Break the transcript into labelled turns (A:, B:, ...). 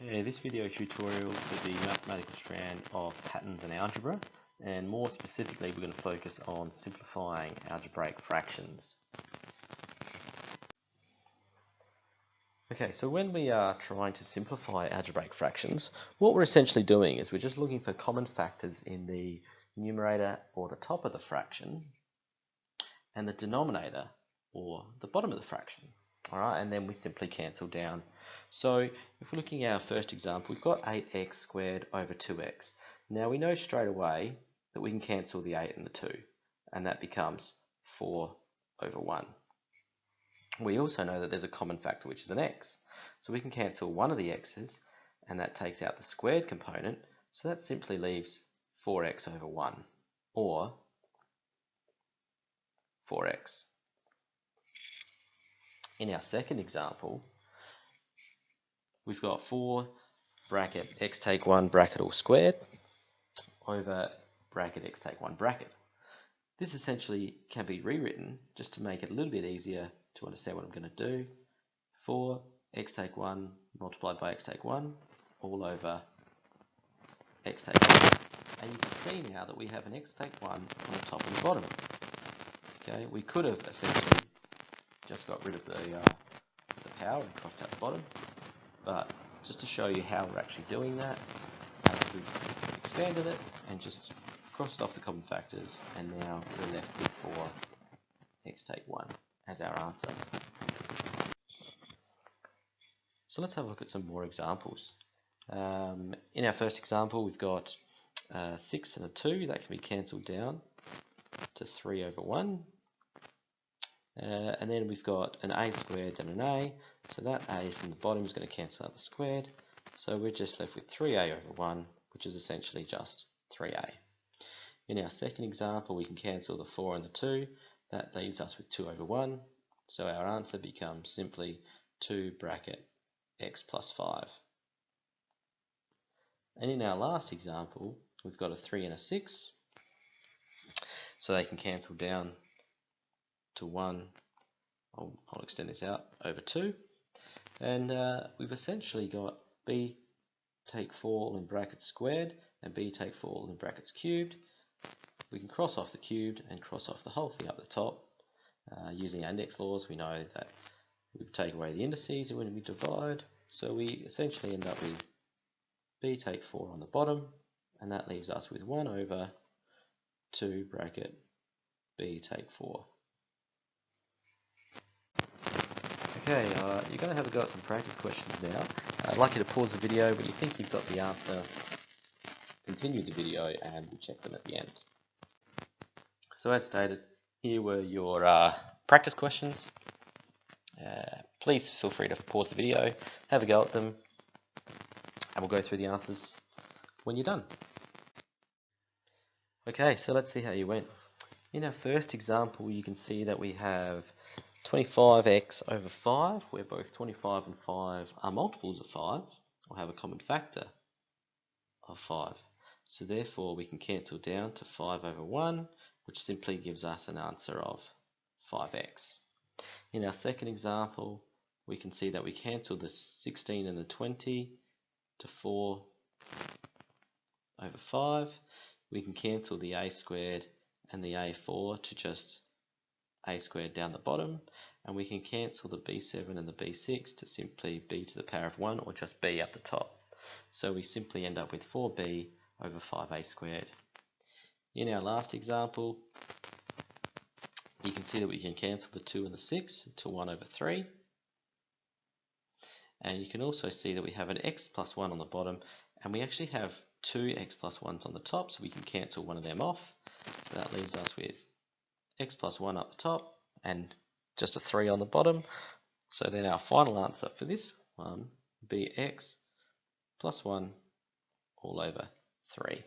A: Okay, this video tutorial for the mathematical strand of patterns and algebra, and more specifically we're going to focus on simplifying algebraic fractions. Okay, so when we are trying to simplify algebraic fractions, what we're essentially doing is we're just looking for common factors in the numerator or the top of the fraction and the denominator or the bottom of the fraction. Alright, and then we simply cancel down. So if we're looking at our first example, we've got 8x squared over 2x. Now we know straight away that we can cancel the 8 and the 2, and that becomes 4 over 1. We also know that there's a common factor, which is an x. So we can cancel one of the x's, and that takes out the squared component, so that simply leaves 4x over 1, or 4x. In our second example, we've got 4 bracket x take 1 bracket all squared over bracket x take 1 bracket. This essentially can be rewritten just to make it a little bit easier to understand what I'm going to do. 4 x take 1 multiplied by x take 1 all over x take 1. And you can see now that we have an x take 1 on the top and the bottom. Okay, we could have essentially just got rid of the power and crossed out the bottom, but just to show you how we're actually doing that, we've expanded it and just crossed off the common factors, and now we're left with 4 x take 1 as our answer. So let's have a look at some more examples. In our first example, we've got 6 and a 2, that can be cancelled down to 3 over 1. And then we've got an a squared and an a, so that a from the bottom is going to cancel out the squared, so we're just left with 3a over 1, which is essentially just 3a. In our second example, we can cancel the 4 and the 2, that leaves us with 2 over 1, so our answer becomes simply 2 bracket x plus 5. And in our last example, we've got a 3 and a 6, so they can cancel down to 1, I'll extend this out, over 2, and we've essentially got b take 4 all in brackets squared and b take 4 all in brackets cubed. We can cross off the cubed and cross off the whole thing up the top. Using index laws, we know that we take away the indices when we divide, so we essentially end up with b take 4 on the bottom, and that leaves us with 1 over 2 bracket b take 4. Okay, you're going to have a go at some practice questions now. I'd like you to pause the video, but you think you've got the answer, continue the video and we'll check them at the end. So as stated, here were your practice questions. Please feel free to pause the video, have a go at them, and we'll go through the answers when you're done. Okay, so let's see how you went. In our first example, you can see that we have 25x over 5, where both 25 and 5 are multiples of 5, or have a common factor of 5. So therefore we can cancel down to 5 over 1, which simply gives us an answer of 5x. In our second example, we can see that we cancel the 16 and the 20 to 4 over 5. We can cancel the a squared and the a4 to just a squared down the bottom, and we can cancel the b7 and the b6 to simply b to the power of 1, or just b up the top. So we simply end up with 4b over 5a squared. In our last example, you can see that we can cancel the 2 and the 6 to 1 over 3. And you can also see that we have an x plus 1 on the bottom, and we actually have 2 x plus 1s on the top, so we can cancel one of them off. So that leaves us with x plus 1 up the top and just a 3 on the bottom. So then our final answer for this one would be x plus 1 all over 3.